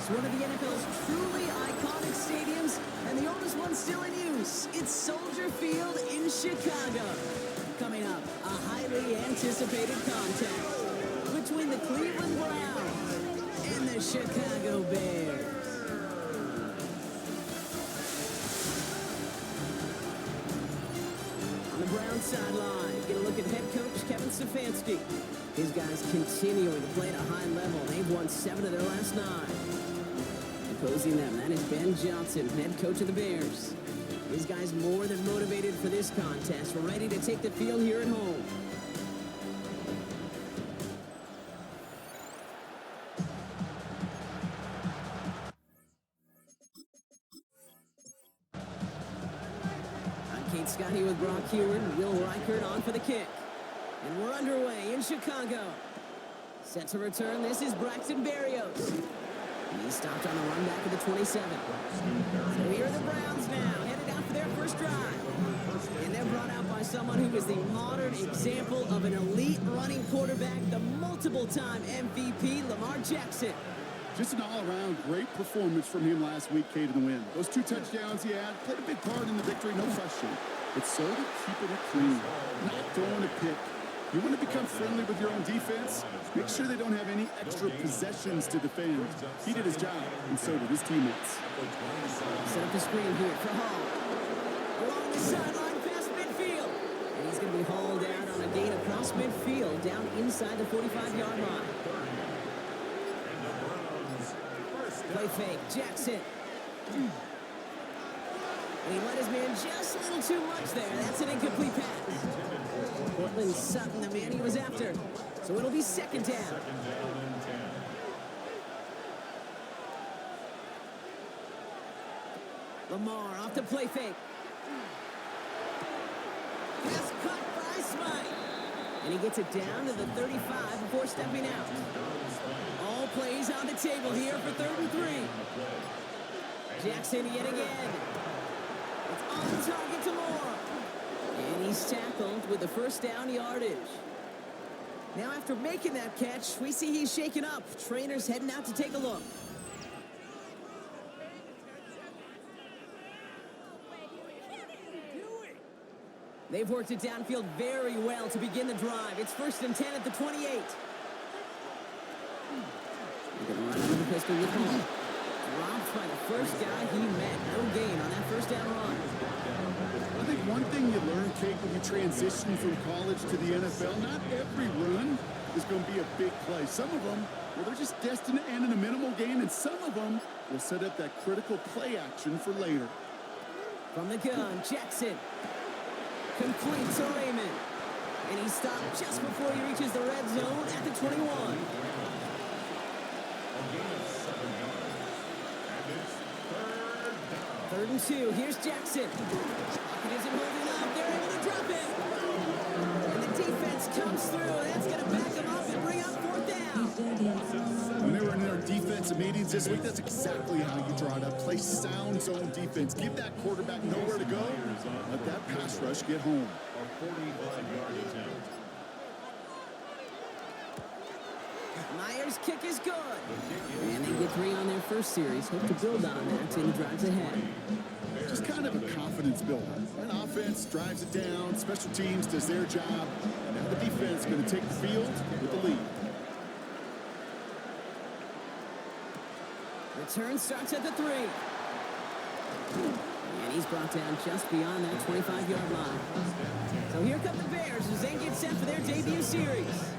It's one of the NFL's truly iconic stadiums, and the oldest one still in use. It's Soldier Field in Chicago. Coming up, a highly anticipated contest between the Cleveland Browns and the Chicago Bears. On the Browns sideline, get a look at head coach Kevin Stefanski. His guys continuing to play at a high level. They've won 7 of their last 9. Opposing them, that is Ben Johnson, head coach of the Bears. His guys more than motivated for this contest. We're ready to take the field here at home. I'm Kate Scotty with Brock Heward and Will Reichert on for the kick. And we're underway in Chicago. Set to return, this is Braxton Berrios. He stopped on the run back of the 27. So here are the Browns now, headed out for their first drive. And they're brought out by someone who is the modern example of an elite running quarterback, the multiple-time MVP, Lamar Jackson. Just an all-around great performance from him last week, Kate, in the win. Those 2 touchdowns he had played a big part in the victory, no question. But so to keeping it clean, not throwing a pick. You want to become friendly with your own defense? Make sure they don't have any extra possessions to defend. He did his job, and so did his teammates. Set up the screen here for Hall. Along the sideline past midfield. And he's going to be hauled out on a gain across midfield down inside the 45-yard line. Play fake, Jackson. And he let his man just a little too much there. That's an incomplete pass. Portland Sutton, the man he was after. So it'll be second down. Lamar off the play fake. Pass cut by Smite. And he gets it down to the 35 before stepping out. All plays on the table here for 3rd and 3. Jackson yet again. It's on target to Moore. And he's tackled with the first down yardage. Now after making that catch, we see he's shaken up. Trainers heading out to take a look. They've worked it downfield very well to begin the drive. It's 1st and 10 at the 28. They're going to run under the pistol with Hall. Dropped by the first guy he met. No gain on that first down run. I think one thing you learn, Kate, when you transition from college to the NFL, not every run is going to be a big play. Some of them, well, they're just destined to end in a minimal gain, and some of them will set up that critical play action for later. From the gun, Jackson. Complete to Raymond. And he stopped just before he reaches the red zone at the 21. 3rd and 2. Here's Jackson. Pocket isn't holding up. They're able to drop it. And the defense comes through. That's going to back them up and bring up 4th down. When they were in their defensive meetings this week, that's exactly how you draw it up. Play sound zone defense. Give that quarterback nowhere to go. Let that pass rush get home. A 45-yard attempt. Myers' kick is good. And they get 3 on their first series. Hope to build on that in the drives ahead. Just kind of a confidence builder. An offense drives it down. Special teams does their job. Now the defense is going to take the field with the lead. Return starts at the 3. And he's brought down just beyond that 25-yard line. So here come the Bears as they get set for their debut series.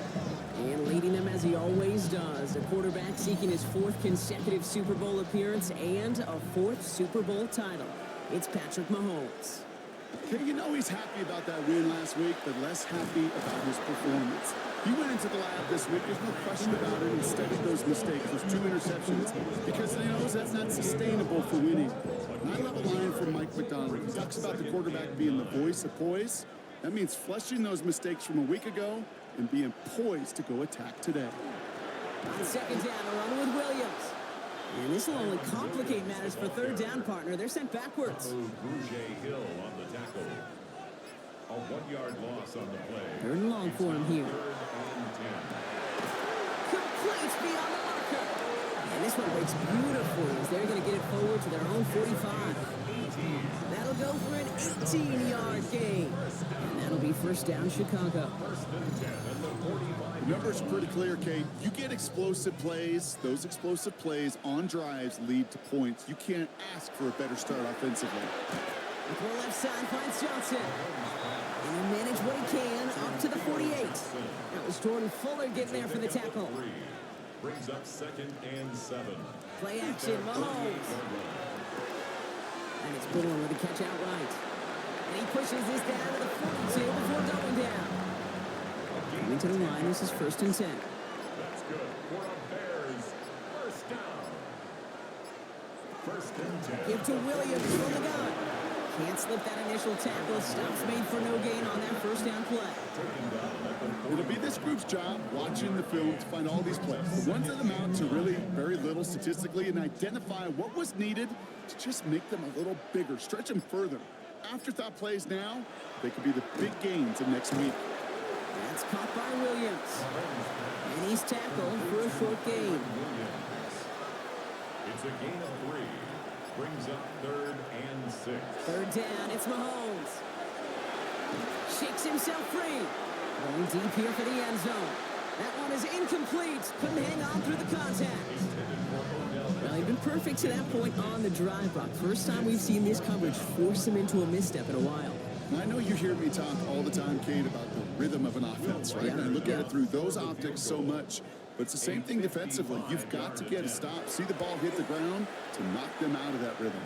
And leading them as he always does, a quarterback seeking his 4th consecutive Super Bowl appearance and a 4th Super Bowl title. It's Patrick Mahomes. Okay, you know he's happy about that win last week, but less happy about his performance. He went into the lab this week, there's no question about it, and studied those mistakes, those 2 interceptions, because he knows that's not sustainable for winning. And I love a line from Mike McDonald. He talks about the quarterback being the voice of poise. That means flushing those mistakes from a week ago and being poised to go attack today. On 2nd down, a run with Williams. And this will only complicate matters for 3rd down, partner. They're sent backwards. Hill on the tackle. A 1-yard loss on the play. 3rd and long for him here. 3rd and 10. Complete beyond the marker. And And this one breaks beautifully as they're going to get it forward to their own 45. That'll go for an 18-yard gain. And that'll be first down, Chicago. The numbers are pretty clear, Kate. You get explosive plays. Those explosive plays on drives lead to points. You can't ask for a better start offensively. The throw left side finds Johnson. And he'll manage what he can up to the 48. That was Jordan Fuller getting there for the tackle. Brings up 2nd and 7. Play action, Mahomes. And it's Bourne with a catch outright. And he pushes this down to the 42 before going down. Coming to the line, this is 1st and 10. That's good for the Bears. First down. 1st and 10. Give to Williams from the gun. Can't slip that initial tackle. Stops made for no gain on that first down play. It'll be this group's job watching the film to find all these plays. The ones that amount to really very little statistically and identify what was needed to just make them a little bigger, stretch them further. Afterthought plays now, they could be the big gains of next week. That's caught by Williams. And he's tackled for a short gain. It's a gain of 3. Brings up 3rd and 6. 3rd down, it's Mahomes. Shakes himself free. Going deep here for the end zone. That one is incomplete. Couldn't hang on through the contact. Well, he'd been perfect to that point on the drive, Brock. First time we've seen this coverage force him into a misstep in a while. I know you hear me talk all the time, Kate, about the rhythm of an offense, right? Yeah. And I look at it through those optics so much. But it's the same thing defensively. You've got to get a stop, see the ball hit the ground to knock them out of that rhythm.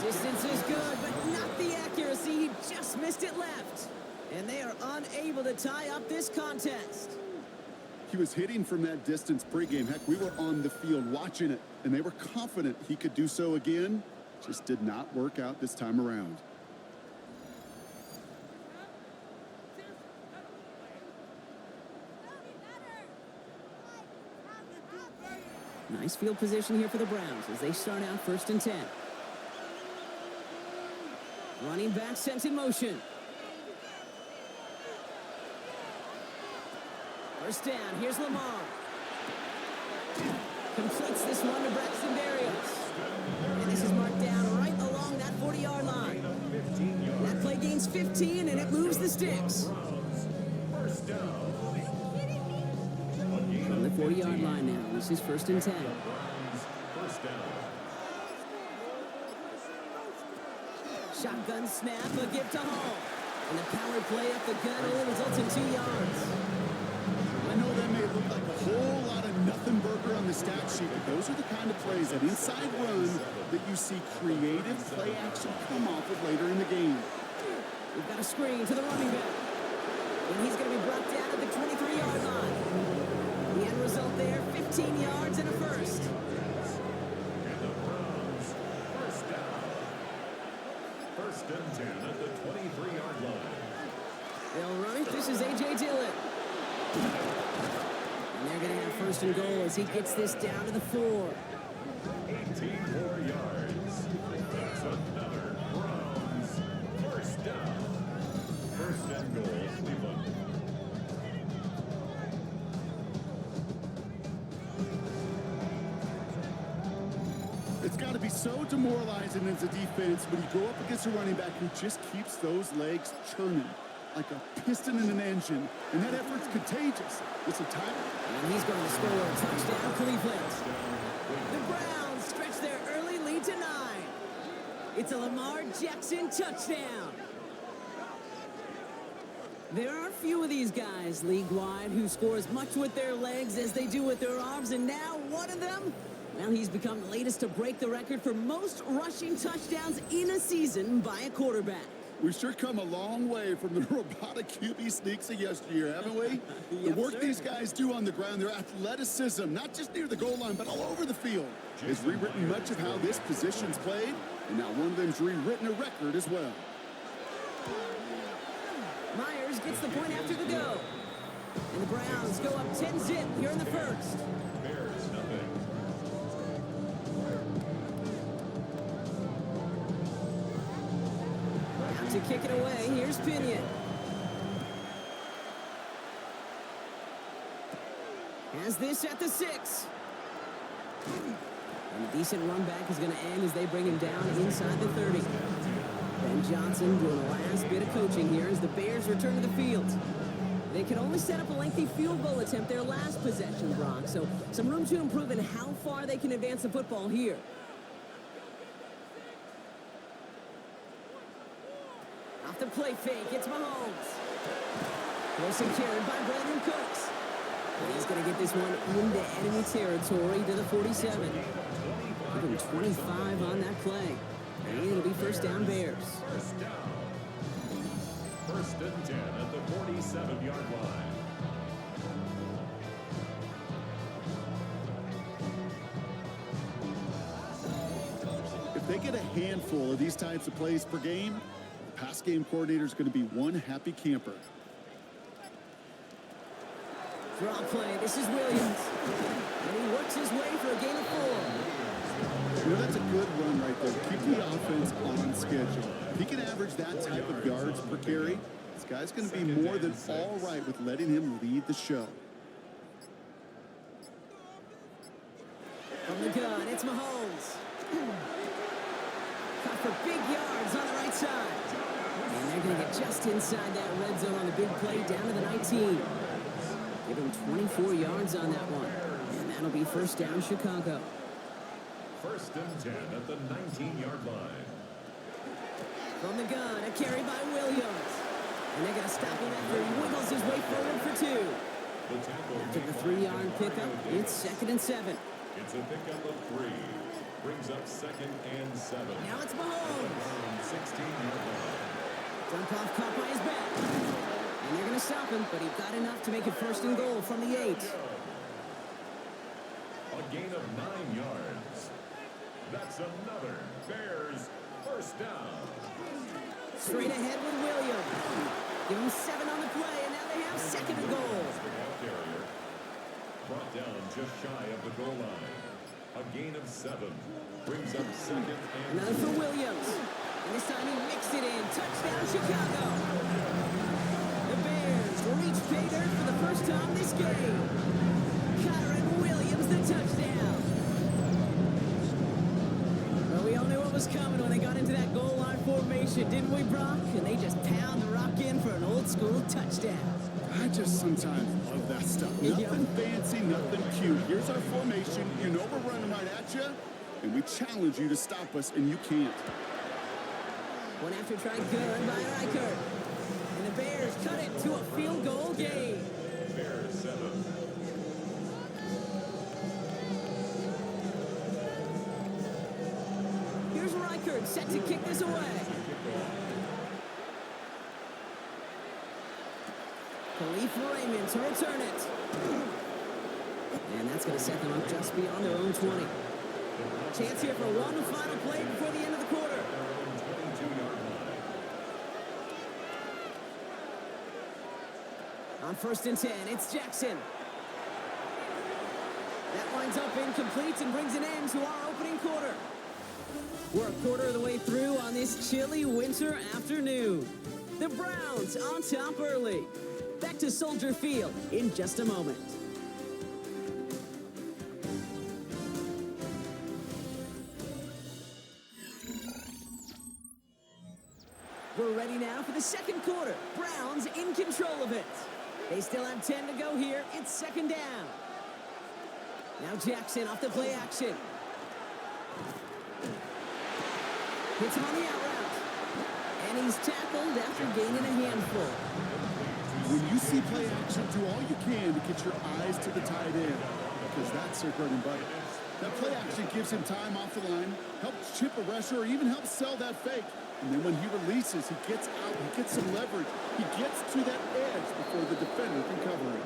Distance is good, but not the accuracy. He just missed it left. And they are unable to tie up this contest. He was hitting from that distance pregame. Heck, we were on the field watching it, and they were confident he could do so again. Just did not work out this time around. Nice field position here for the Browns as they start out 1st and 10. Running back sent in motion. First down, here's Lamar. Completes this one to Braxton Berrios. And this is marked down right along that 40-yard line. That play gains 15, and it moves the sticks. First down. On the 40-yard line now, this is 1st and 10. First down. Shotgun snap, a give to Hall. And the power play up the gut only results in 2 yards. I know that may look like a whole lot of nothing burger on the stat sheet, but those are the kind of plays, that inside run, that you see creative play action come off of later in the game. We've got a screen to the running back. And he's going to be brought down at the 23-yard line. The end result there, 15 yards and a first. And the Browns, first down. 1st and 10 at the 23-yard line. They'll run it. This is A.J. Dillon. And they're going to have 1st and goal as he gets this down to the 4. 18 more yards. That's another Browns first down. 1st and goal, Cleveland. It's got to be so demoralizing as a defense when you go up against a running back who just keeps those legs churning like a piston in an engine, and that effort's contagious. It's a timeout. And he's going to score a touchdown, Cleveland. The Browns stretch their early lead to 9. It's a Lamar Jackson touchdown. There are few of these guys league-wide who score as much with their legs as they do with their arms, and now one of them, well, he's become the latest to break the record for most rushing touchdowns in a season by a quarterback. We've sure come a long way from the robotic QB sneaks of yesteryear, haven't we? The work these guys do on the ground, their athleticism, not just near the goal line, but all over the field, has rewritten much of how this position's played, and now one of them's rewritten a record as well. Myers gets the point after the go. And the Browns go up 10-zip here in the first. Bears nothing. Out to kick it away, here's Pinion. Has this at the 6. And a decent run back is going to end as they bring him down inside the 30. Ben Johnson doing a last bit of coaching here as the Bears return to the field. They could only set up a lengthy field goal attempt their last possession, Brock. So some room to improve in how far they can advance the football here. Off the play fake, it's Mahomes. Close and carried by Brandon Cooks. And he's going to get this one into enemy territory to the 47. Give him 25 on that play. And it'll be first down Bears. First down. First and 10 at the 47-yard line. If they get a handful of these types of plays per game, the pass game coordinator is going to be one happy camper. Draw play. This is Williams. And he works his way for a gain of 4. You know, that's a good run right there. Keep the offense on schedule. If he can average that type of yards per carry, this guy's going to be more than all right with letting him lead the show. From the gun, it's Mahomes. Caught for big yards on the right side. And they're going to get just inside that red zone on the big play down to the 19. Give him 24 yards on that one. And that'll be first down Chicago. First and 10 at the 19-yard line. From the gun, a carry by Williams. And they're going to stop him after he wiggles his way forward for 2. After the 3-yard pickup, it's 2nd and 7. It's a pickup of 3. Brings up 2nd and 7. Now it's Mahomes. 16-yard line. Dump off caught by his back. And they're going to stop him, but he got enough to make it first and goal from the 8. A gain of 9 yards. That's another Bears first down. Straight ahead with Williams. Give him 7 on the play, and now they have 2nd and goal. Carrier brought down just shy of the goal line. A gain of 7 brings up 2nd and Another for Williams. And this time he mixed it in. Touchdown, Chicago. The Bears reach pay dirt for the first time this game. Kyron Williams, the touchdown. Well, we all knew what was coming when they got into that goal line formation, didn't we, Brock? And they just pound the rock in for an old-school touchdown. I just sometimes love that stuff. Nothing fancy, nothing cute. Here's our formation. You know we're running right at you, and we challenge you to stop us, and you can't. One after try good by Reichert. And the Bears cut it to a field goal game. Bears 7. Here's Reichert set to kick this away. Khalif Raymond to return it. And that's going to set them up just beyond their own 20. Chance here for one final play before the end of the quarter. On 1st and 10, it's Jackson. That winds up incomplete and brings an end to our opening quarter. We're a quarter of the way through on this chilly winter afternoon. The Browns on top early. Back to Soldier Field in just a moment. We're ready now for the second quarter. Browns in control of it. They still have 10 to go here. It's 2nd down. Now Jackson off the play action. Hits him on the out route. And he's tackled after gaining a handful. When you see play action, do all you can to get your eyes to the tight end, because that's their bread and butter. That play action gives him time off the line, helps chip a rusher, or even helps sell that fake. And then when he releases, he gets out, he gets some leverage. He gets to that edge before the defender can cover him.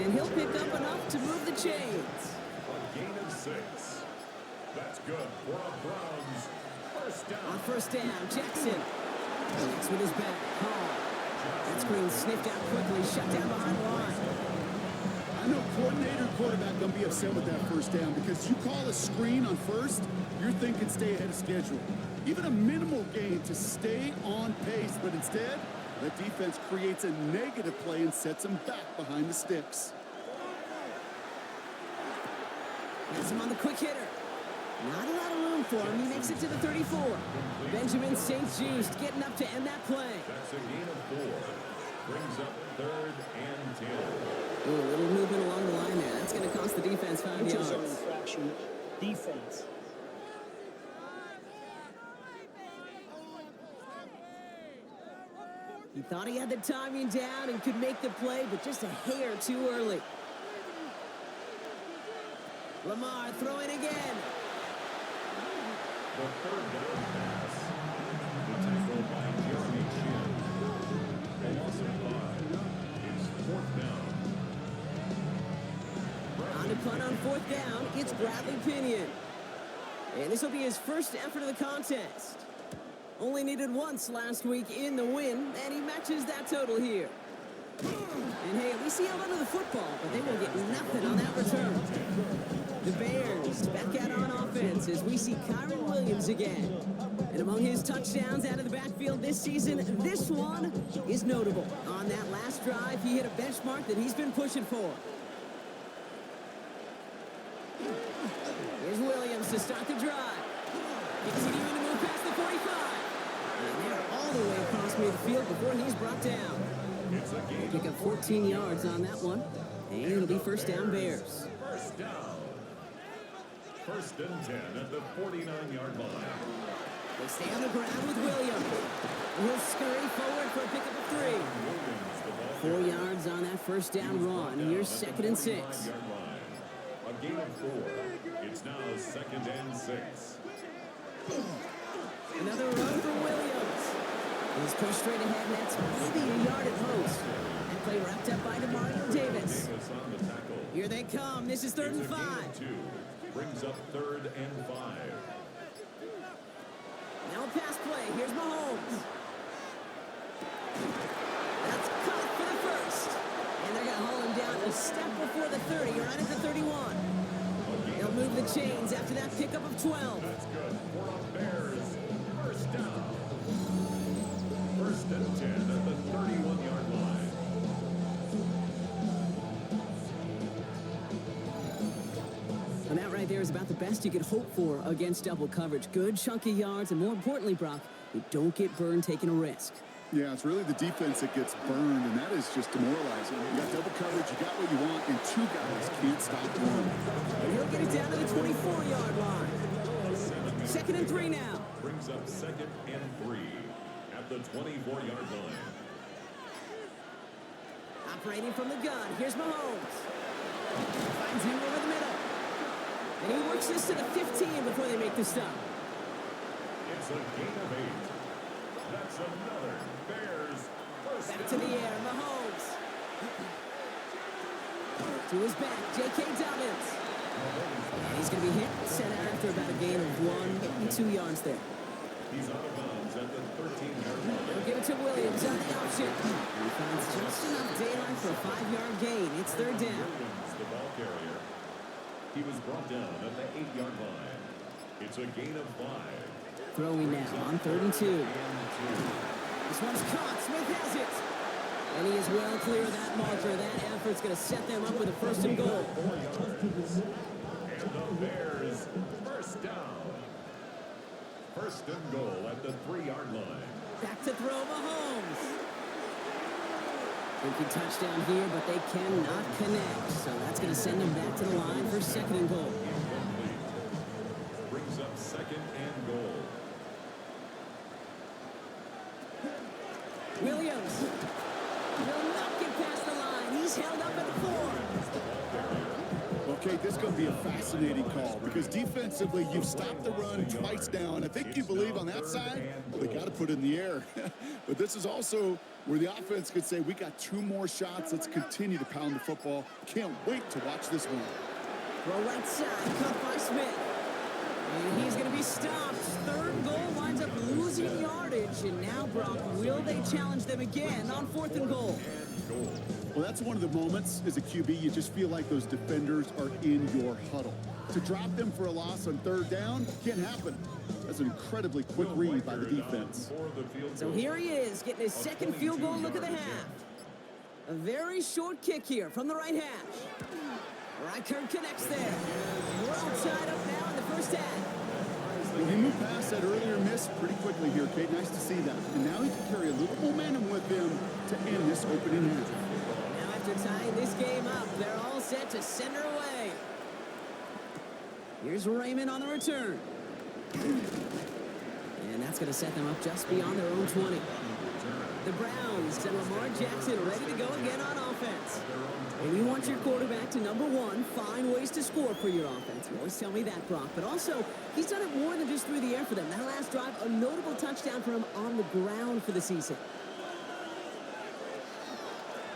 And he'll pick up enough to move the chains. A gain of 6. That's good for a Browns first down. On 1st down, Jackson. Connects with his back. Hall. That screen sniffed out quickly, shut down behind the line. I know coordinator and quarterback going to be upset with that 1st down, because you call a screen on 1st, you're thinking stay ahead of schedule. Even a minimal gain to stay on pace, but instead, the defense creates a negative play and sets them back behind the sticks. Has him on the quick hitter. Not a lot of room for him. He makes it to the 34. Benjamin St. Just getting up to end that play. That's a gain of 4. Brings up 3rd and 10. Ooh, a little movement along the line there. That's going to cost the defense 5 yards. Zone infraction, defense. He thought he had the timing down and could make the play, but just a hair too early. Lamar throwing again. The 3rd down pass. The tackle by Jeremy Chin. A loss of 5. It's 4th down. On to punt on 4th down, it's Bradley Pinion. And this will be his first effort of the contest. Only needed once last week in the win, and he matches that total here. And hey, at least he held onto the football, but they will get nothing on that return. The Bears back out on offense as we see Kyron Williams again. And among his touchdowns out of the backfield this season, this one is notable. On that last drive, he hit a benchmark that he's been pushing for. Here's Williams to start the drive. Continuing to move past the 45. And they're all the way across midfield before he's brought down. Pick up 14 yards on that one. And it'll be first down Bears. First down. 1st and 10 at the 49-yard line. They stay on the ground with Williams. And he'll scurry forward for a pickup of 3. 4 yards on that first down run. Here's 2nd and 6. A gain of 4. It's now 2nd and 6. Another run from Williams. He's pushed straight ahead, and that's maybe a yard at most. That play wrapped up by DeMario Davis. On the tackle. Here they come. This is 3rd and 5. 2. Brings up 3rd and 5. Now a pass play. Here's Mahomes. That's caught for the first. And they're going to haul him down a step before the 30, right at the 31. They'll move the chains after that pickup of 12. That's good for the Bears. First down. 1st and 10 at the 31-yard line. And that right there is about the best you could hope for against double coverage. Good chunky yards, and more importantly, Brock, you don't get burned taking a risk. Yeah, it's really the defense that gets burned, and that is just demoralizing. You got double coverage, you got what you want, and 2 guys can't stop one. And he'll get it down to the 24-yard line. 2nd and 3 now. Brings up 2nd and 3 at the 24-yard line. Operating from the gun. Here's Mahomes. Finds him over the middle. And he works this to the 15 before they make the stop. It's a gain of 8. That's another Bears first Back to the air. Mahomes. To his back. J.K. Dobbins. And he's going to be hit and set out after about a gain of 1, maybe 2 yards there. He's out of bounds at the 13-yard line. They'll give it to Williams on the option. He finds just enough daylight for a 5-yard gain. It's 3rd down. Williams, the ball carrier. He was brought down at the 8-yard line. It's a gain of 5. Throwing now on 3rd and 2. This one's caught. Smith has it. And he is well clear of that marker. That effort's going to set them up with a 1st and goal. 4 yards. And the Bears first down. 1st and goal at the 3-yard line. Back to throw Mahomes. Thinking touchdown here, but they cannot connect. So that's going to send them back to the line for 2nd and goal. Incomplete. Brings up 2nd and goal. Williams will not get past the line. He's held up at the 4. Okay, this is going to be a fascinating call because defensively, you've stopped the run twice now, and I think you believe on that side, they got to put it in the air. But this is also where the offense could say, we got 2 more shots. Let's continue to pound the football. Can't wait to watch this one. Throw right side, caught by Smith. And he's going to be stopped. 3rd goal winds up losing yardage. And now, Brock, will they challenge them again on 4th and goal? Well, that's one of the moments as a QB, you just feel like those defenders are in your huddle. To drop them for a loss on 3rd down can't happen. That's an incredibly quick read by the defense. So here he is, getting his 2nd field goal look of the half. A very short kick here from the right hash. Reichert connects there. We're all tied up now in the first half. past that earlier miss pretty quickly here, Kate. Nice to see that. And now he can carry a little momentum with him to end this opening half. Now after tying this game up, they're all set to send her away. Here's Raymond on the return. And that's going to set them up just beyond their own 20. The Browns send Lamar Jackson ready to go again on offense. And you want your quarterback to, number one, find ways to score for your offense. You always tell me that, Brock. But also, he's done it more than just through the air for them. That last drive, a notable touchdown for him on the ground for the season.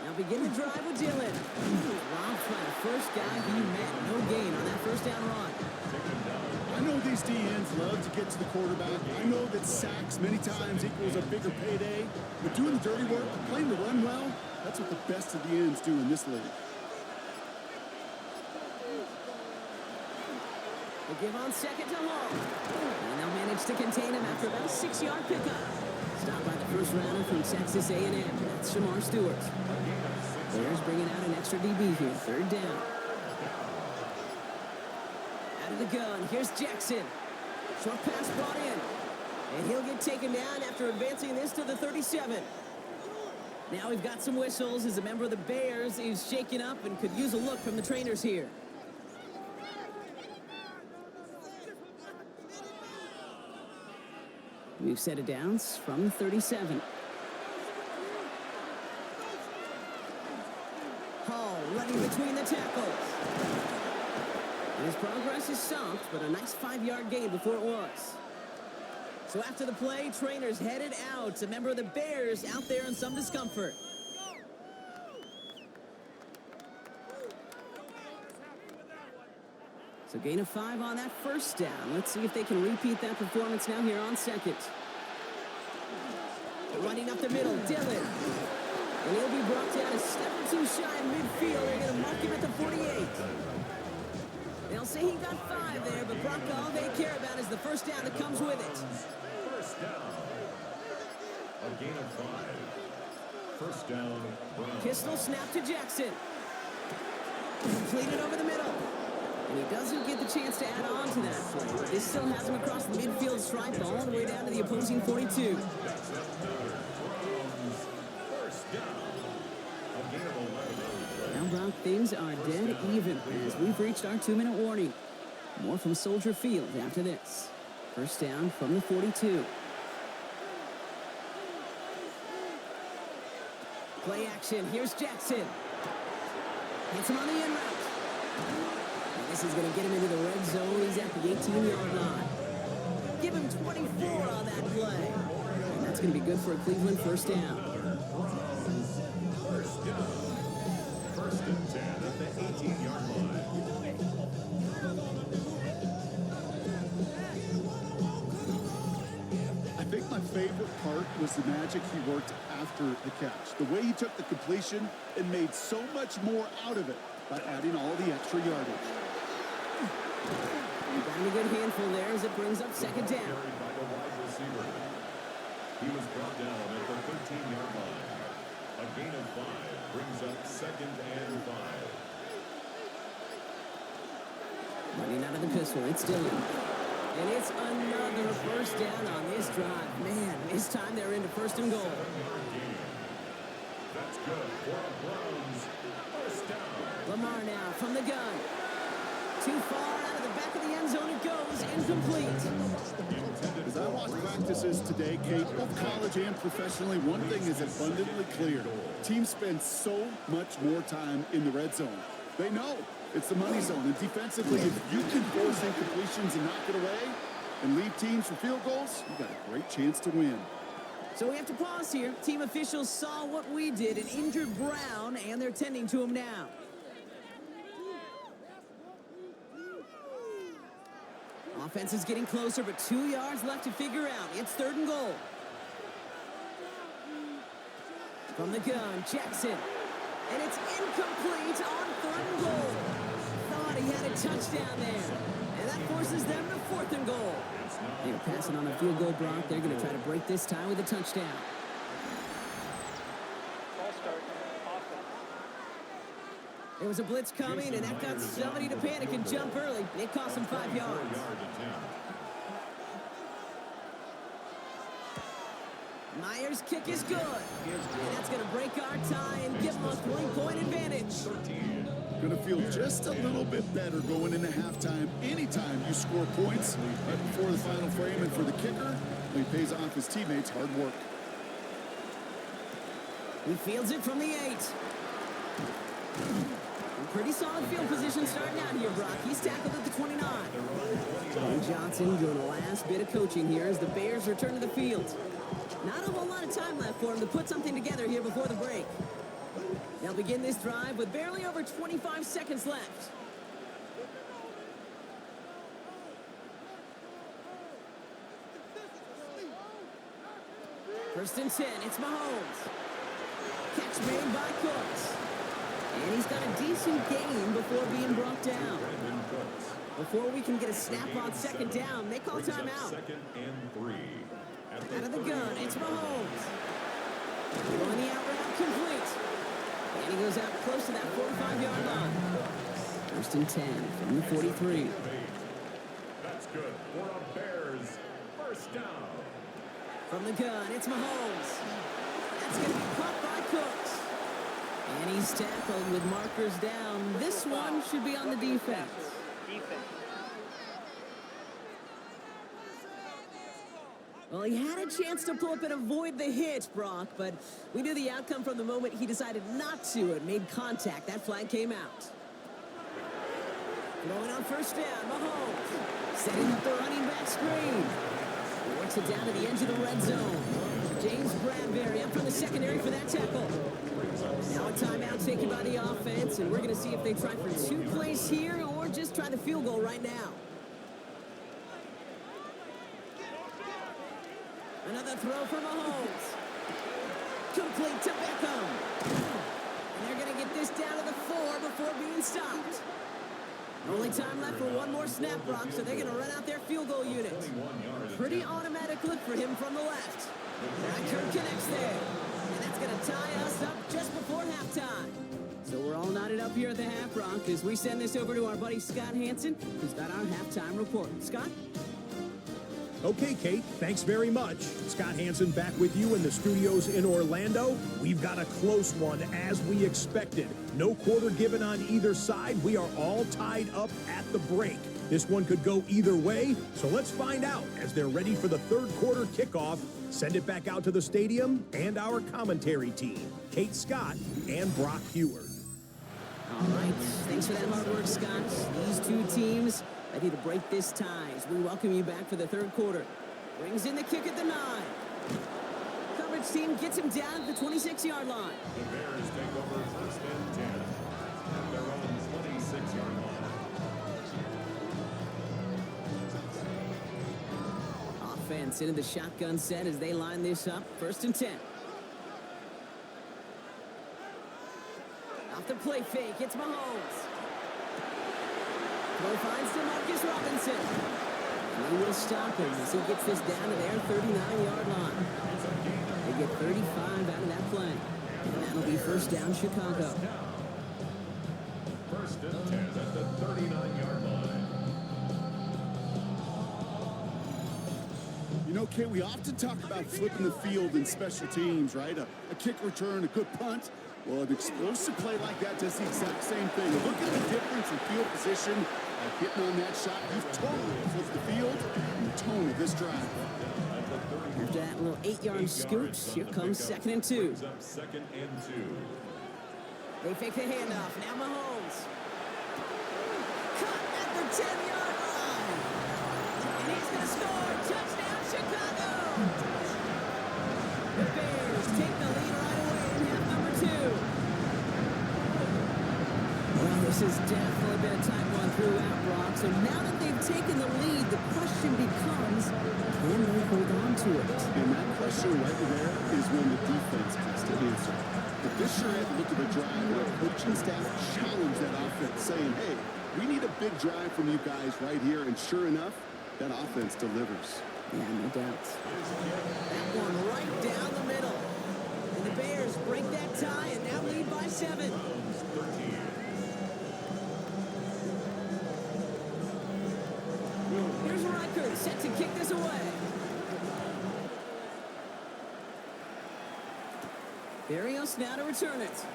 Now begin the drive with Dillon. Robbed by the first guy he met. No gain on that first down run. I know these DNs love to get to the quarterback. I know that sacks many times equals a bigger payday. But doing the dirty work, playing the run well, that's what the best of the ends do in this league. They give on second to Hall. And they'll manage to contain him after about a 6-yard pickup. Stopped by the first rounder from Texas A&M. That's Shamar Stewart. Bears bringing out an extra DB here. Third down. Out of the gun. Here's Jackson. Short pass brought in. And he'll get taken down after advancing this to the 37. Now we've got some whistles as a member of the Bears is shaken up and could use a look from the trainers here. We've set it down from the 37. Hall running between the tackles. And his progress is stopped, but a nice 5-yard gain before it was. So after the play, trainers headed out. A member of the Bears out there in some discomfort. So gain of 5 on that first down. Let's see if they can repeat that performance now here on second. Running up the middle, Dillon. And he'll be brought down a step or two shy in midfield. They're going to mark him at the 48. They'll say he got 5 there, but Brock, all they care about is the first down that comes with it. First down. A gain of 5. First down, Browns. Pistol snap to Jackson. Completed over the middle. And he doesn't get the chance to add on to that play. This still has him across the midfield stripe all the way down to the opposing 42. Now, Brock, things are dead even as we've reached our 2-minute warning. More from Soldier Field after this. First down from the 42. Play action. Here's Jackson. Hits him on the in route. This is going to get him into the red zone. He's at the 18-yard line. Give him 24 on that play. And that's going to be good for a Cleveland first down. First and 10 at the 18-yard line. I think my favorite part was the magic he worked after the catch. The way he took the completion and made so much more out of it by adding all the extra yardage. Got a good handful there as it brings up second down. Carried by the wide receiver. He was brought down at the 13-yard line. A gain of 5 brings up second and 5. Running out of the pistol, it's Dillon. And it's another first down on this drive. Man, this time they're into first and goal. That's good for the Browns. First down. Lamar now from the gun. Too far out of the back of the end zone it goes. Incomplete. As I watch practices today, Kate, both college and professionally, one thing is abundantly clear. Teams spend so much more time in the red zone. They know it's the money zone. And defensively, if you can force incompletions and knock it away and leave teams for field goals, you got a great chance to win. So we have to pause here. Team officials saw what we did and injured Brown, and they're tending to him now. Offense is getting closer, but 2 yards left to figure out. It's third and goal. From the gun, Jackson. And it's incomplete on third and goal. Thought he had a touchdown there. And that forces them to fourth and goal. They're passing on a field goal, Brock. They're going to try to break this tie with a touchdown. There was a blitz coming, and that got somebody to panic and jump early. It cost them 5 yards. Myers' kick is good. And that's going to break our tie and give them a 3-point advantage. Going to feel just a little bit better going into halftime. Anytime you score points right before the final frame, and for the kicker, he pays off his teammates' hard work. He fields it from the 8. Pretty solid field position starting out here, Brock. He's tackled at the 29. And Johnson doing the last bit of coaching here as the Bears return to the field. Not a whole lot of time left for him to put something together here before the break. They'll begin this drive with barely over 25 seconds left. First and 10, it's Mahomes. Catch made by Cooks. And he's got a decent gain before being brought down. Before we can get a snap on second down, they call timeout. Second and 3. Out of the gun, it's Mahomes. Going the out route complete. And he goes out close to that 45-yard line. First and 10 from the 43. That's good for a Bears first down. From the gun, it's Mahomes. That's going to be caught by Cooks. And he's tackled with markers down. This one should be on the defense. Well, he had a chance to pull up and avoid the hit, Brock, but we knew the outcome from the moment he decided not to and made contact. That flag came out. Throwing on first down, Mahomes. Setting up the running back screen. He works it down to the edge of the red zone. James Bradbury up from the secondary for that tackle. Now a timeout taken by the offense, and we're going to see if they try for 2 plays here or just try the field goal right now. Another throw for Mahomes. Complete to Beckham. And they're going to get this down to the 4 before being stopped. Only time left for one more snap, Brock, so they're going to run out their field goal unit. Pretty automatic look for him from the left. Reichert connects there. And that's going to tie us up just before halftime. So we're all knotted up here at the half, Brock, as we send this over to our buddy Scott Hansen, who's got our halftime report. Scott? Okay, Kate, thanks very much. Scott Hansen back with you in the studios in Orlando. We've got a close one, as we expected. No quarter given on either side. We are all tied up at the break. This one could go either way, so let's find out as they're ready for the third quarter kickoff. Send it back out to the stadium and our commentary team, Kate Scott and Brock Heward. All right, thanks for that hard work, Scott. These two teams ready to break this tie as we welcome you back for the third quarter. Brings in the kick at the 9. Coverage team gets him down at the 26-yard line. The Bears take over first and 10 at their own 26-yard line. Offense into the shotgun set as they line this up. First and 10. Off the play fake, it's Mahomes. Throw finds DeMarcus Robinson. And he will stop him as he gets this down to their 39-yard line. They get 35 out of that play. And that'll be first down, Chicago. First and 10 at the 39-yard line. You know, Kate, we often talk about flipping the field in special teams, right? A kick return, a good punt. Well, an explosive play like that does the exact same thing. Look at the difference in field position. Hitting on that shot, you've totally flipped the field and the tone of this drive. After that little 8-yard scoot, here comes second and 2. Second and 2. They fake the handoff. Now Mahomes. Cut at the 10-yard line. And he's going to score. Touchdown, Chicago. The Bears take the lead right away in half number 2. Well, this has definitely been a tight one throughout, Brock. So now that they've taken the lead, the question becomes, can they hold on to it? And that question right there is when the defense has to answer. But this sure had to look at a drive where the coaching staff challenged that offense, saying, hey, we need a big drive from you guys right here. And sure enough, that offense delivers. Yeah, no doubt. That one right down the middle. And the Bears break that tie and now lead by 7. Here's Reichert set to kick this away. Barrios now to return it.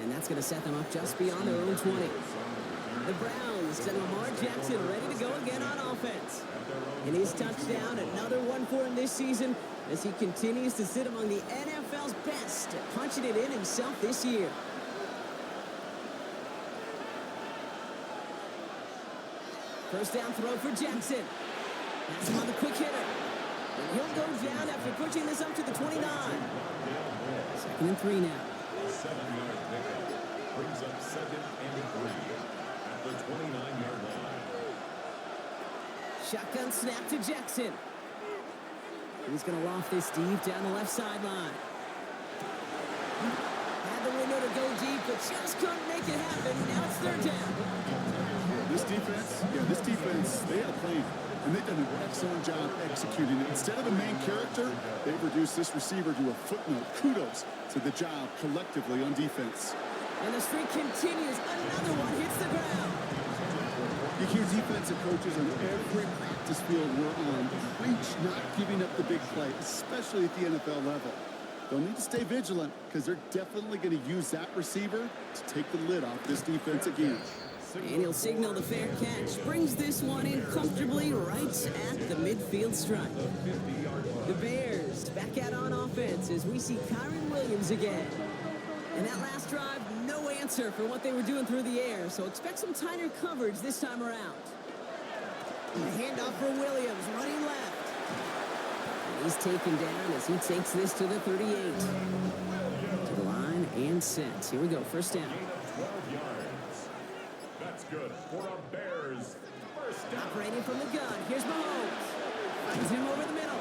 And that's going to set them up just beyond their own 20. The Browns and Lamar Jackson ready to go again on offense. And his touchdown, another one for him this season as he continues to sit among the NFL's best at punching it in himself this year. First down throw for Jackson. That's him on the quick hitter. And he'll go down after pushing this up to the 29. 2nd and 3 now. 7-yard pickup brings up 2nd and 3 at the 29-yard line. Shotgun snap to Jackson. He's going to loft this deep down the left sideline. Had the window to go deep, but just couldn't make it happen. Now it's 3rd down. This defense, they had a plan, and they've done an excellent job executing it. Instead of a main character, they've reduced this receiver to a footnote. Kudos to the job collectively on defense. And the streak continues. Another one hits the ground. You hear defensive coaches on every practice field we're on preach not giving up the big play, especially at the NFL level. They'll need to stay vigilant because they're definitely going to use that receiver to take the lid off this defense again. And he'll signal the fair catch. Brings this one in comfortably right at the midfield stripe. The Bears back out on offense as we see Kyron Williams again. And that last drive, no answer for what they were doing through the air, so expect some tighter coverage this time around. The handoff for Williams, running left. And he's taken down as he takes this to the 38. To the line and set. Here we go, first down. 12 yards. That's good for a Bears first down. Operating from the gun, here's Mahomes. Finds him over the middle.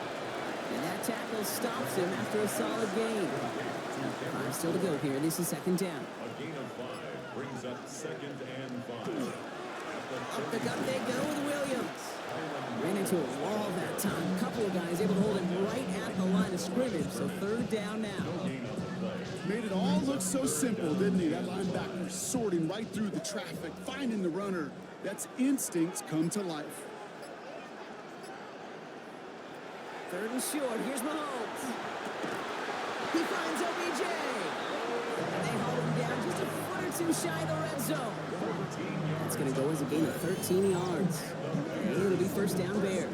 And that tackle stops him after a solid gain. 5 still to go here. This is 2nd down. A gain of 5 brings up 2nd and 5. Up the gut they go with Williams. Ran into a wall that time. A couple of guys able to hold him right at the line of scrimmage. So 3rd down now. Made it all look so simple, didn't he? That linebacker sorting right through the traffic, finding the runner. That's instincts come to life. 3rd and short. Here's Mahomes. He finds OBJ. And they hold him down just a foot or two shy of the red zone. That's going to go as a gain of 13 yards. And it'll be first down Bears.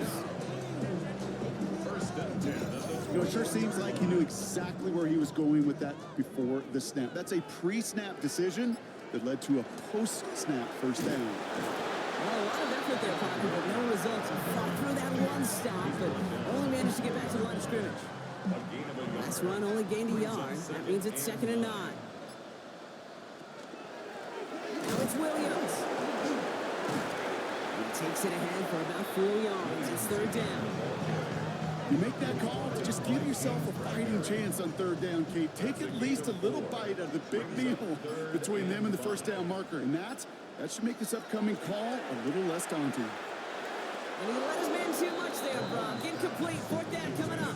It sure seems like he knew exactly where he was going with that before the snap. That's a pre-snap decision that led to a post-snap first down. Well, a lot of effort there, Parker, but no results. Fought through that one stop, but only managed to get back to the line of scrimmage. Last run only gained a yard. That means it's 2nd and 9. Now it's Williams. He takes it ahead for about 4 yards. It's 3rd down. You make that call to just give yourself a fighting chance on 3rd down, Kate. Take at least a little bite out of the big meal between them and the first down marker. And that should make this upcoming call a little less daunting. And he let his man too much there, Brock. Incomplete. 4th down coming up.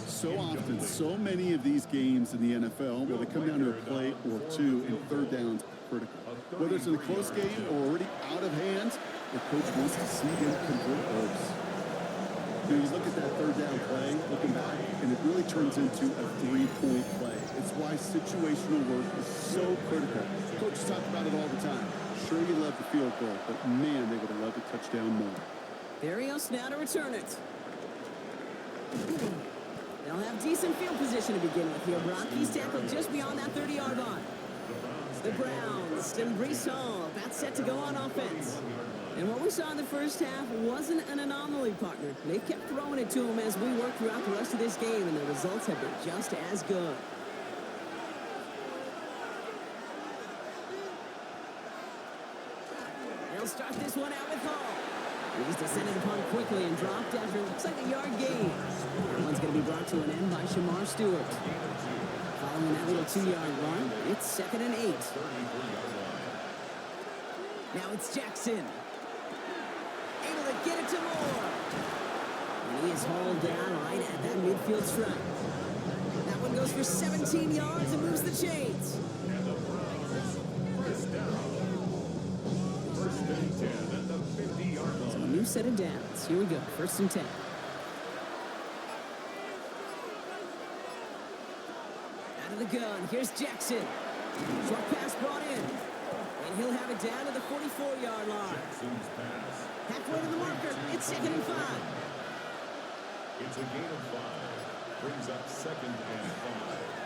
So often, so many of these games in the NFL, where they come down to a play or two, and 3rd downs critical. Whether it's in a close game or already out of hand, the coach wants to see them convert those. You know, you look at that 3rd down play, looking back, and it really turns into a 3-point play. It's why situational work is so critical. Coaches talk about it all the time. Sure, you love the field goal, but man, they would have loved a touchdown more. Barrios now to return it. They'll have decent field position to begin with here, Brock. He's tackled just beyond that 30-yard line. The Browns and Breece Hall about set to go on offense. And what we saw in the first half wasn't an anomaly, partner. They kept throwing it to him as we worked throughout the rest of this game, and the results have been just as good. They'll start this one out with Hall. He's descended upon quickly and dropped after it looks like a yard gain. That one's going to be brought to an end by Shamar Stewart. Following that little 2-yard run, it's 2nd and 8. Now it's Jackson. Able to get it to Moore. And he is hauled down right at that midfield stripe. That one goes for 17 yards and moves the chains. First and 10 at the 50-yard line. So a new set of downs. Here we go. 1st and 10. the gun. Here's Jackson. Short pass brought in. And he'll have it down to the 44-yard line. Jackson's pass. Halfway to the marker. It's 2nd and 5. It's a gain of 5. Brings up 2nd and 5.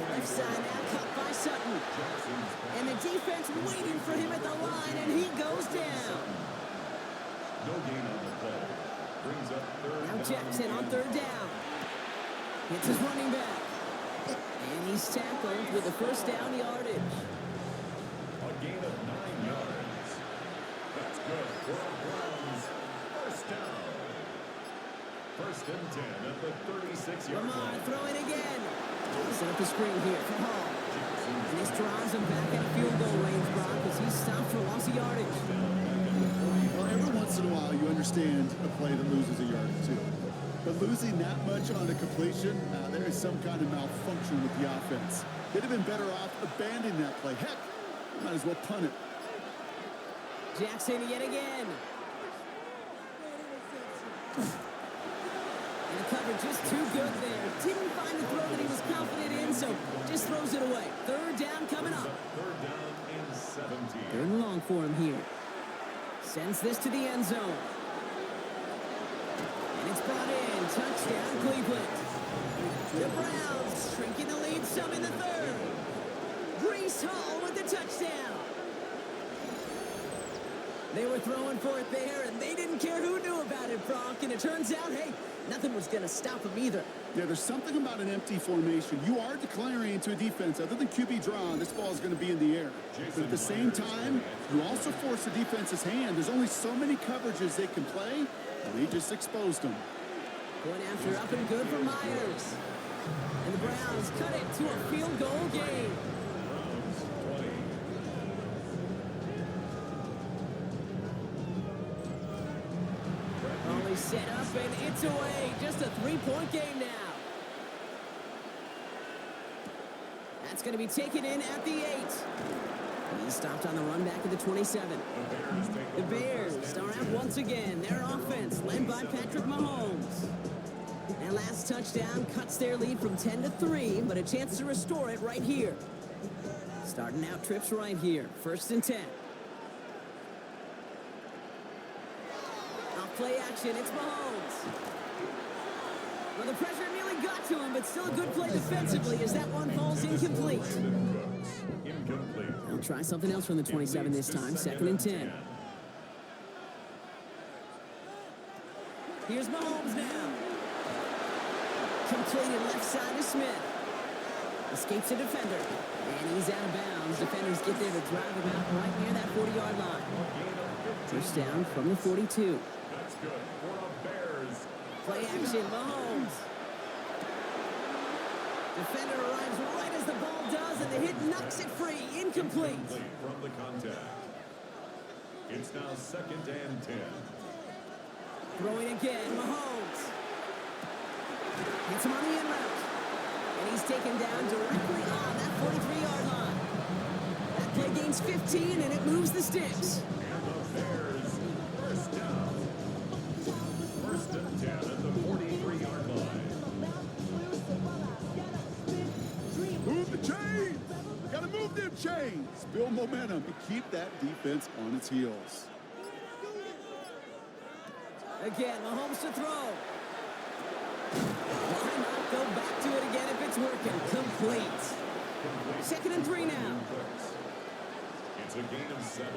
Left side now caught by Sutton. Jackson's pass. And the defense waiting for him at the line, and he goes down. No gain on the play. Brings up 3rd Now down Jackson on and 3rd down. Hits his running back. And he's tackled with the 1st down yardage. a gain of 9 yards. That's good for the Browns. 1st down. 1st and 10 at the 36-yard Lamar line. throwing again. Set up the screen here for Hall. Jackson's And this drives him back at field goal range, Brock, as he's stopped for loss of yardage. Well, every once in a while, you understand a play that loses a yard or two. But losing that much on a completion, there is some kind of malfunction with the offense. They'd have been better off abandoning that play. Heck, might as well punt it. Jackson yet again. And the cover just too good there. Didn't find the throw that he was confident in, so just throws it away. 3rd down coming up. 3rd down and 17. 3rd and long for him here. Sends this to the end zone. And it's brought in. Touchdown, Cleveland. The Browns shrinking the lead some in the 3rd. Breece Hall with the touchdown. They were throwing for it there, and they didn't care who knew about it, Brock. And it turns out, hey, nothing was going to stop them either. Yeah, there's something about an empty formation. You are declaring to a defense, other than QB draw, this ball is going to be in the air. But at the same time, you also force the defense's hand. There's only so many coverages they can play, and they just exposed them. Going after up and good for Myers. And the Browns cut it to a field goal game. Browns 20. Only set up and it's away. Just a 3-point game now. That's going to be taken in at the 8. He stopped on the run back at the 27. The Bears are out once again. Their offense led by Patrick Mahomes. Their last touchdown cuts their lead from 10 to 3, but a chance to restore it right here. Starting out trips right here. 1st and 10. Off play action, it's Mahomes. Well, the pressure nearly got to him, but still a good play defensively as that one falls incomplete. Incomplete. They'll try something else from the 27 this time. 2nd and 10. Here's Mahomes now. Completed left side to Smith. Escapes a defender. And he's out of bounds. Defenders get there to drive him out right near that 40-yard line. 1st down from the 42. That's good for the Bears. Play action, Mahomes. Defender arrives right as the ball does, and the hit knocks it free. Incomplete. Incomplete from the contact. It's now 2nd and 10. Throwing again, Mahomes. Hits him on the in route. And he's taken down directly on that 43-yard line. That play gains 15, and it moves the sticks. And the Bears 1st down. 1st and 10 at the 43-yard line. Move the chains! Gotta move them chains! Build momentum and keep that defense on its heels. Again, Mahomes to throw. Why not go back to it again if it's working? Complete. 2nd and 3 now. It's a gain of 7.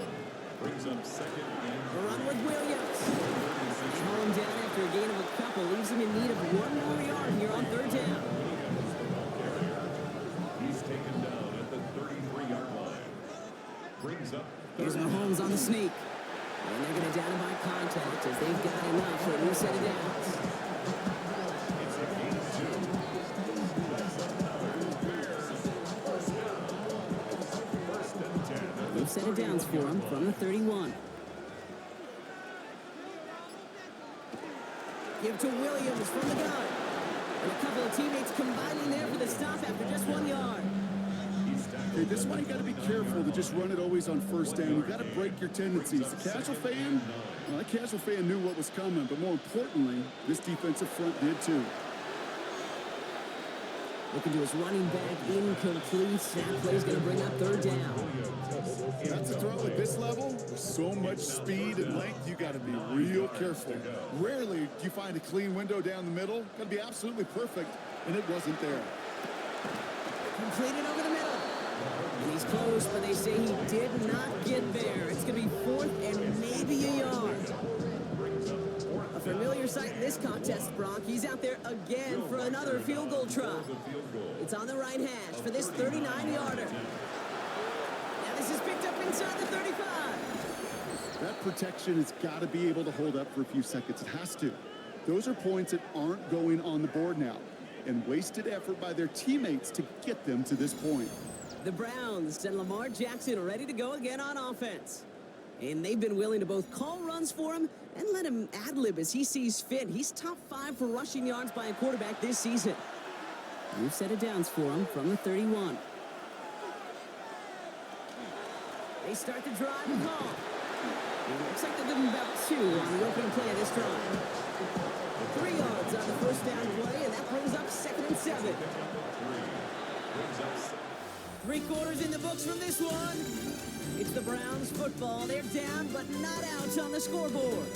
Brings up 2nd The and run with Williams. And home down after a gain of a couple. Leaves him in need of 1 more yard here on 3rd down. he's taken down at the 33-yard line. Brings up Here's Mahomes on the sneak. And they're going to down him by contact as they've got enough for a new set of downs. It's a gain of 2. That's another Bears 1st down. 1st and 10 at the New set of downs for him from the 31. Give to Williams from the gun. And a couple of teammates combining there for the stop after just 1 yard. Okay, this is why you got to be careful to just run it always on 1st down. You got to break your tendencies. The casual fan, well, that casual fan knew what was coming, but more importantly, this defensive front did too. Looking to his running back, incomplete. That play's going to bring up third down. That's a throw at this level. With so much speed and length, you got to be real careful. Rarely do you find a clean window down the middle. Got to be absolutely perfect, and it wasn't there. Completed over the middle. And he's close, but they say he did not get there. It's going to be fourth and maybe a yard. A familiar sight in this contest, Brock. He's out there again for another field goal try. It's on the right hash for this 39-yarder. Now this is picked up inside the 35. That protection has got to be able to hold up for a few seconds. It has to. Those are points that aren't going on the board now, and wasted effort by their teammates to get them to this point. The Browns and Lamar Jackson are ready to go again on offense. And they've been willing to both call runs for him and let him ad-lib as he sees fit. He's top 5 for rushing yards by a quarterback this season. New set of downs for him from the 31. They start the drive with Hall. It looks like they'll give him about 2 on the opening play of this drive. 3 yards on the first down play, and that brings up 2nd and 7. 3 quarters in the books from this one. It's the Browns football. They're down, but not out on the scoreboard.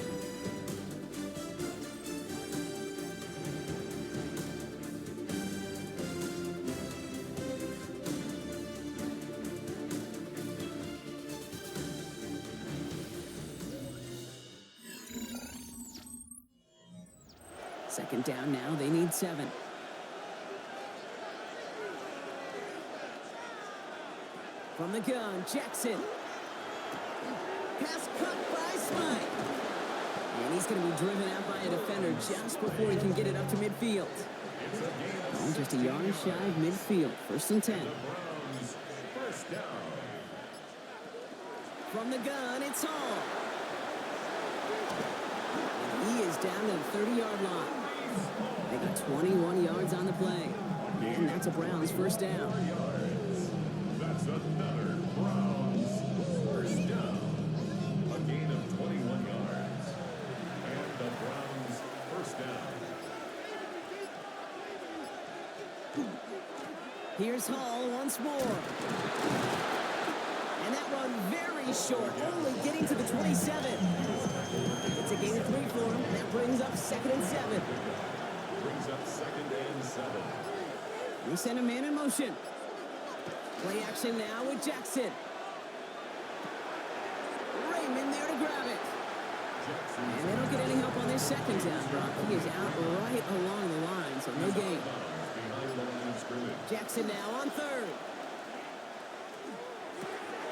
Second down now. They need 7. From the gun, Jackson. Pass cut by Smythe. And he's going to be driven out by a defender just before he can get it up to midfield. Oh, just a yard shy of midfield. 1st and 10. From the gun, it's Hall. And he is down to the 30-yard line. They got 21 yards on the play. And that's a Browns first down. That's another Browns first down. A gain of 21 yards. And the Browns first down. Here's Hall once more. And that run very short, only getting to the 27. It's a gain of 3 for him. That brings up 2nd and 7. Brings up 2nd and 7. We send a man in motion. Play action now with Jackson. Raymond there to grab it. And they don't get any help on this 2nd down, Brock. He is out right along the line, so no gain. Jackson now on 3rd.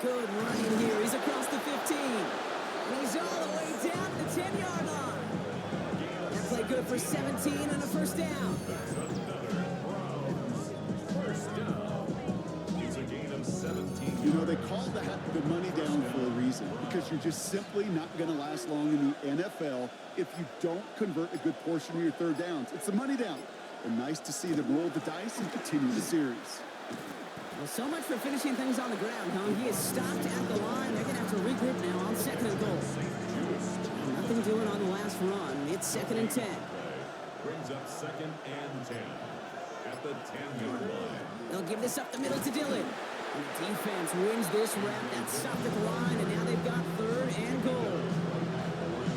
Good running here. He's across the 15. And he's all the way down to the 10-yard line. That play good for 17 and a first down. You know, they call that the money down for a reason, because you're just simply not going to last long in the NFL if you don't convert a good portion of your 3rd downs. It's the money down. And nice to see them roll the dice and continue the series. Well, so much for finishing things on the ground, huh? He is stopped at the line. They're going to have to regroup now on 2nd and goal. Nothing doing on the last run. It's 2nd and 10. Brings up 2nd and 10 at the 10-yard line. They'll give this up the middle to Dillon. And the defense wins this rep. That's stopped at the line, and now they've got 3rd and goal.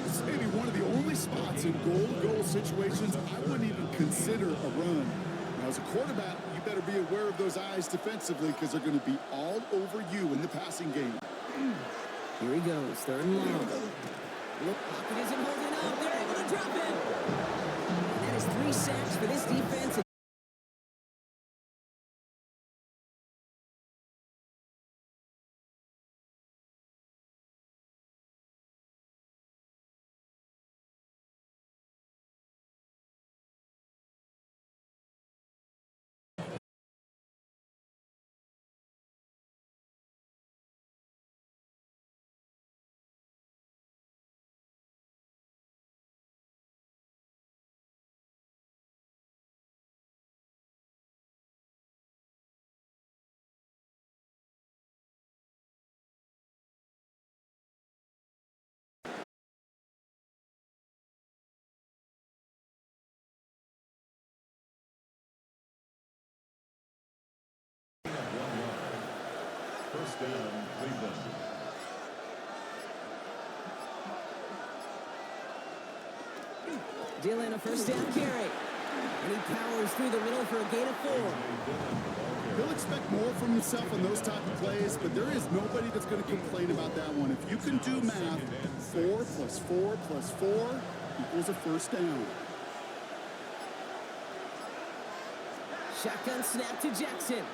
This may be one of the only spots in goal-to-goal situations I wouldn't even consider a run. Now, as a quarterback, you better be aware of those eyes defensively, because they're going to be all over you in the passing game. Here he goes, 3rd and long. Look, pocket isn't holding up. They're able to drop him. And that is 3 sacks for this defense. First down, Cleveland. Dillon, a first down carry. And he powers through the middle for a gain of 4. He'll expect more from himself on those type of plays, but there is nobody that's going to complain about that one. If you can do math, 4 plus 4 plus 4 equals a first down. Shotgun snap to Jackson.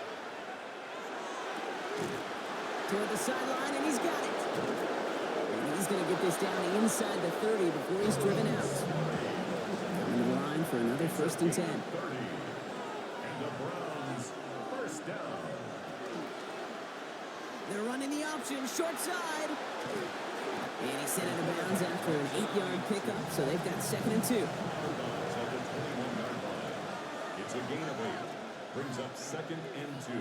Toward the sideline, and he's got it. And he's going to get this down inside the 30 before he's driven out. Coming to the line for another first and 10. 30. And the Browns, first down. They're running the option, short side. And he's sent out of bounds after an 8-yard pickup, so they've got 2nd and 2. At the 21-yard line. It's a gain of 8. Brings up 2nd and 2.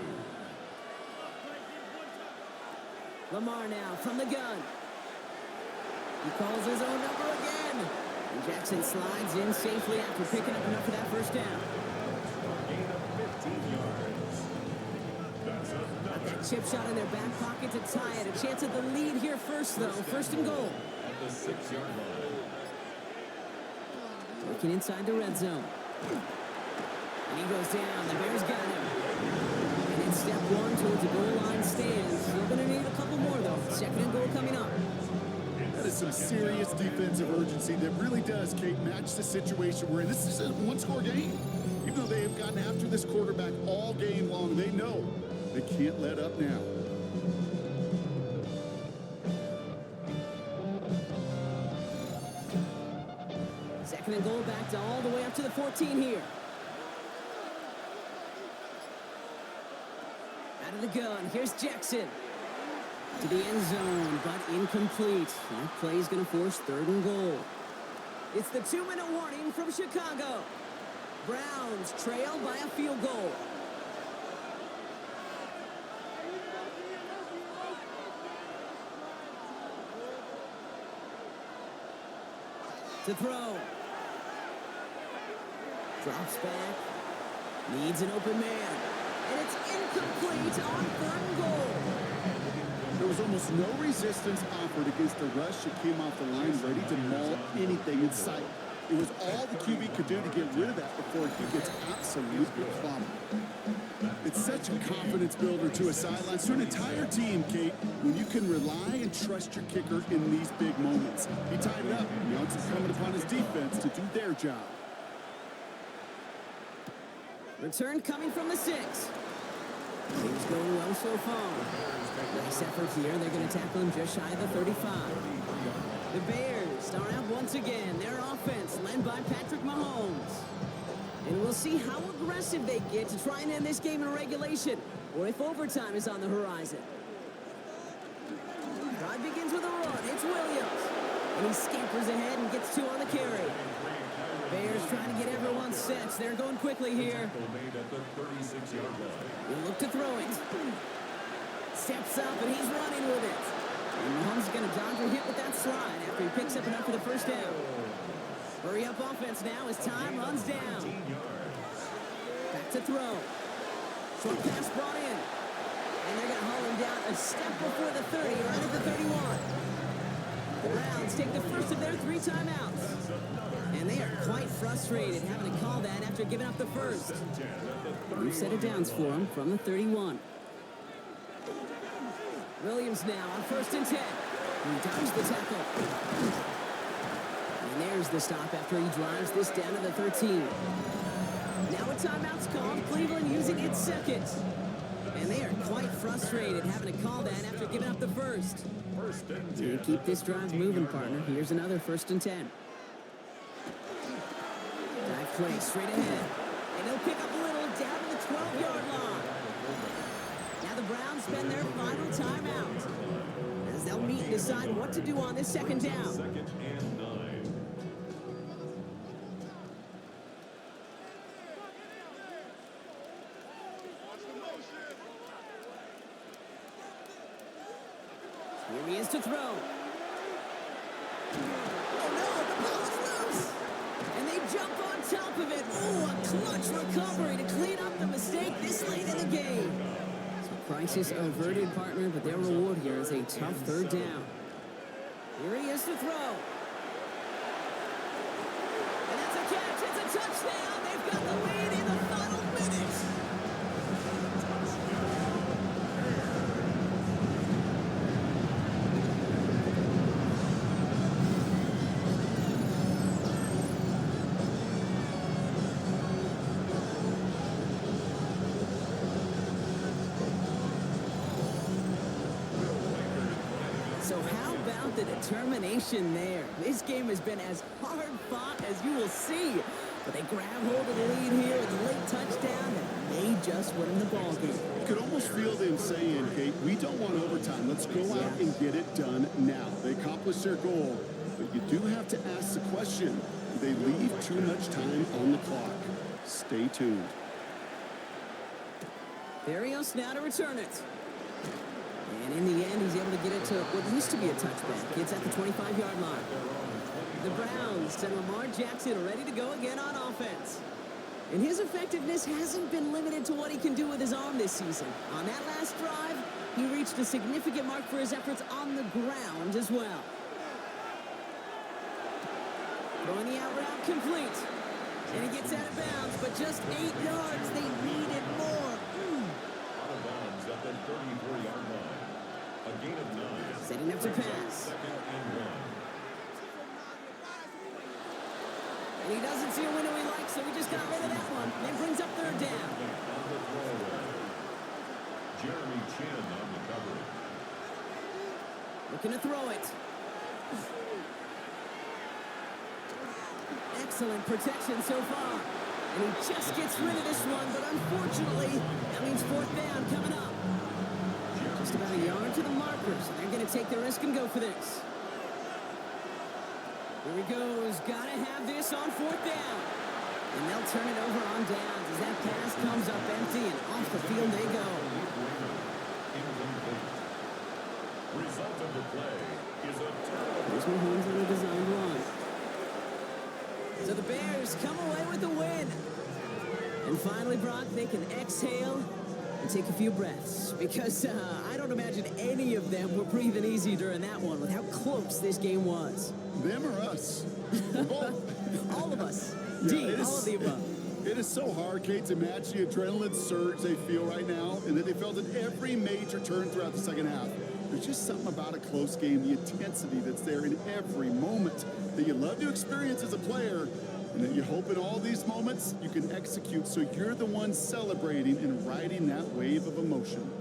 Lamar now from the gun. He calls his own number again. And Jackson slides in safely after picking up enough for that first down. Gain of 15 yards. That's Got another. that chip shot in their back pocket to tie it. A chance at the lead here first, though. First and goal. At the 6-yard line. Working inside the red zone. And he goes down. The Bears got him. And it's step 1 towards the goal line stands. They're going to need a couple more, though. 2nd and goal coming up. That is some serious defensive urgency that really does, Kate, match the situation we're in. This is a one-score game. Even though they have gotten after this quarterback all game long, they know they can't let up now. Second and goal back to all the way up to the 14 here. Out of the gun, here's Jackson. To the end zone, but incomplete. That play's going to force 3rd and goal. It's the 2-minute warning from Chicago. Browns trail by a field goal. To throw. Drops back. Needs an open man. And it's incomplete on 3rd and goal. There was almost no resistance offered against the rush that came off the line ready to maul anything in sight. It was all the QB could do to get rid of that before he gets absolutely clobbered. It's such a confidence builder to a sideline, to an entire team, Kate, when you can rely and trust your kicker in these big moments. He tied it up. Now it's incumbent upon his defense to do their job. Return coming from the 6. Things going well so far. Nice effort here. They're going to tackle him just shy of the 35. The Bears start out once again. Their offense led by Patrick Mahomes. And we'll see how aggressive they get to try and end this game in regulation, or if overtime is on the horizon. Drive begins with a run. It's Williams. And he scampers ahead and gets 2 on the carry. Bears trying to get everyone set. They're going quickly here. Made at the 36-yard line. He'll look to throw it. Steps up, and he's running with it. And Mahomes is going to dodge a hit with that slide after he picks up enough for the first down. Hurry up offense now as time runs down. Back to throw. Short pass brought in. And they're going to haul him down a step before the 30, right at the 31. The Browns take the first of their 3 timeouts. And they are quite frustrated having to call that after giving up the first. New set of downs for him from the 31. Williams now on 1st and 10. He dodged the tackle. And there's the stop after he drives this down to the 13. Now a timeout's called. Cleveland using its 2nd. And they are quite frustrated having to call that after giving up the first. To keep this drive moving, partner, here's another 1st and 10. Dive play straight ahead. And he'll pick up a little down to the 12-yard line. Now the Browns spend their final timeout as they'll meet and decide what to do on this 2nd down. 2nd and 9. Here he is to throw. Oh no, the ball is loose! And they jump on top of it. Oh, a clutch recovery to clean up the mistake this late in the game. So Price chances averted, partner, but their reward here is a tough third down. Here he is to throw. And that's a catch. It's a touchdown. They've got the lead in the final minutes. So how about the determination there? This game has been as hard fought as you will see. But they grab hold of the lead here with a late touchdown, and they just win the ball game. You could almost feel them saying, Kate, we don't want overtime. Let's go out and get it done now. They accomplished their goal, but you do have to ask the question, do they leave too much time on the clock? Stay tuned. Barrios now to return it. And in the end, he's able to get it to what used to be a touchback. It's at the 25-yard line. The Browns and Lamar Jackson are ready to go again on offense. And his effectiveness hasn't been limited to what he can do with his arm this season. On that last drive, he reached a significant mark for his efforts on the ground as well. Throwing the out route complete. And he gets out of bounds, but just 8 yards. They needed more. Out of bounds at the 34-yard line. A gain of 9. Setting up to pass. Second and 1. And he doesn't see a window he likes, so he just got rid of that one. Then brings up third down. On the throwaway. Jeremy Chin on the coverage. Looking to throw it. Excellent protection so far. And he just gets rid of this one, but unfortunately, that means fourth down coming up. Just about a yard to the markers. They're going to take the risk and go for this. Here he goes. Got to have this on fourth down. And they'll turn it over on downs as that pass comes up empty, and off the field they go. Incomplete. Result of the play is a turnover. There's Mahomes on the designed run. So the Bears come away with the win. And finally, Brock, they can exhale and take a few breaths. Because I don't imagine any of them were breathing easy during that one with how close this game was. Them or us? Both. All of us. Yeah, Dean, all of the above. It is so hard, Kate, to match the adrenaline surge they feel right now and that they felt at every major turn throughout the second half. There's just something about a close game, the intensity that's there in every moment that you love to experience as a player, and that you hope in all these moments you can execute so you're the one celebrating and riding that wave of emotion.